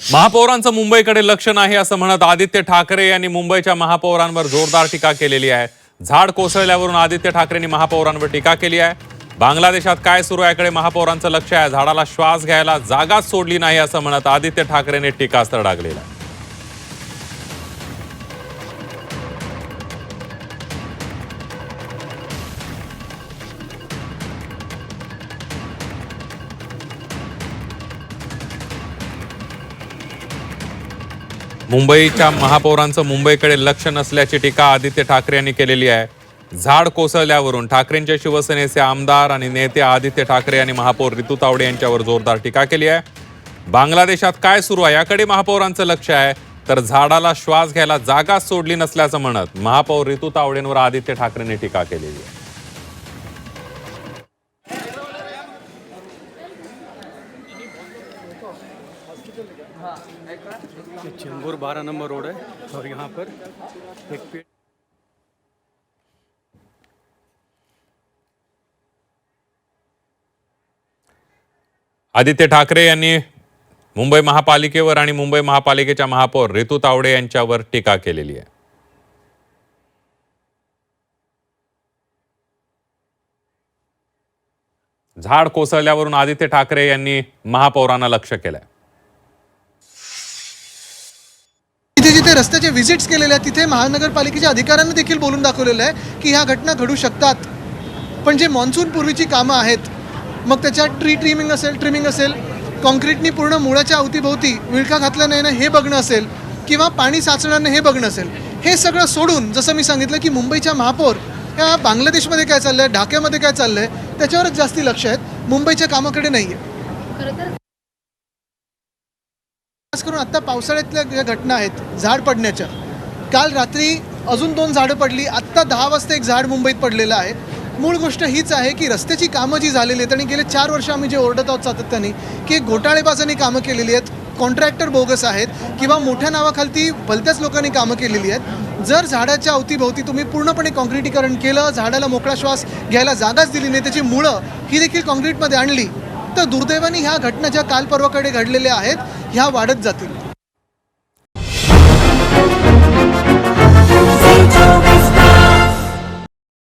महापौरांचं मुंबईकडे लक्ष नाही असं म्हणत आदित्य ठाकरे यांनी मुंबईच्या महापौरांवर जोरदार टीका केलेली आहे। झाड कोसळल्यावरून आदित्य ठाकरेंनी महापौरांवर टीका केली आहे। बांगलादेशात काय सुरू आहे याकडे महापौरांचं लक्ष आहे। झाडाला श्वास घ्यायला जागाच सोडली नाही असं म्हणत आदित्य ठाकरेंनी टीकास्त्र डागलेलं आहे। मुंबईच्या महापौरांचं मुंबईकडे लक्ष नसल्याची टीका आदित्य ठाकरे यांनी केलेली आहे। झाड कोसळल्यावरून ठाकरेंच्या शिवसेनेचे आमदार आणि नेते आदित्य ठाकरे यांनी महापौर रितू तावडे यांच्यावर जोरदार टीका केली आहे। बांगलादेशात काय सुरू आहे याकडे महापौरांचं लक्ष आहे, तर झाडाला श्वास घ्यायला जागाच सोडली नसल्याचं म्हणत महापौर रितू तावडेंवर आदित्य ठाकरेंनी टीका केलेली आहे। चेंबूर 12 नंबर रोड है और यहाँ पर एक पेड़ आदित्य ठाकरे यांनी मुंबई महापालिकेवर आणि मुंबई महापालिकेच्या महापौर रितू तावडे यांच्यावर टीका केलेली आहे। झाड कोसळल्यावरून आदित्य ठाकरे यांनी महापौरांना लक्ष केलंय। जिथे जिथे रस्त्याचे व्हिजिट्स केलेले आहेत तिथे महानगरपालिकेच्या अधिकाऱ्यांनी देखील बोलून दाखवलेलं आहे की ह्या घटना घडू शकतात, पण जे मॉन्सून पूर्वीची कामं आहेत, मग त्याच्यात ट्रिमिंग असेल, कॉन्क्रीटनी पूर्ण मुळाच्या अवतीभोवती विळखा घातला नाही ना हे बघणं असेल, किंवा पाणी साचणार नाही हे बघणं असेल, हे सगळं सोडून जसं मी सांगितलं की मुंबईच्या महापौर ह्या बांगलादेशमध्ये काय चाललंय, ढाक्यामध्ये काय चाललंय त्याच्यावरच जास्ती लक्ष आहेत, मुंबईच्या कामाकडे नाही आहे। खास करून आत्ता पावसाळ्यातल्या ज्या घटना आहेत झाड पडण्याच्या, काल रात्री अजून 2 झाडं पडली, आत्ता 10 वाजता एक झाड मुंबईत पडलेलं आहे। मूळ गोष्ट हीच आहे की रस्त्याची कामं जी झालेली आहेत आणि गेले 4 वर्ष आम्ही जे ओरडत आहोत सातत्याने की घोटाळेबाजांनी कामं केलेली आहेत, कॉन्ट्रॅक्टर बोगस आहेत किंवा मोठ्या नावाखालती भलत्याच लोकांनी कामं केलेली आहेत। जर झाडाच्या अवतीभोवती तुम्ही पूर्णपणे कॉन्क्रिटीकरण केलं, झाडाला मोकळा श्वास घ्यायला जागाच दिली नाही, त्याची मुळं ही देखील कॉन्क्रीटमध्ये आणली, तर दुर्दैवाने ह्या घटना ज्या काल परवाकडे घडलेल्या आहेत ह्या वाढत जातील।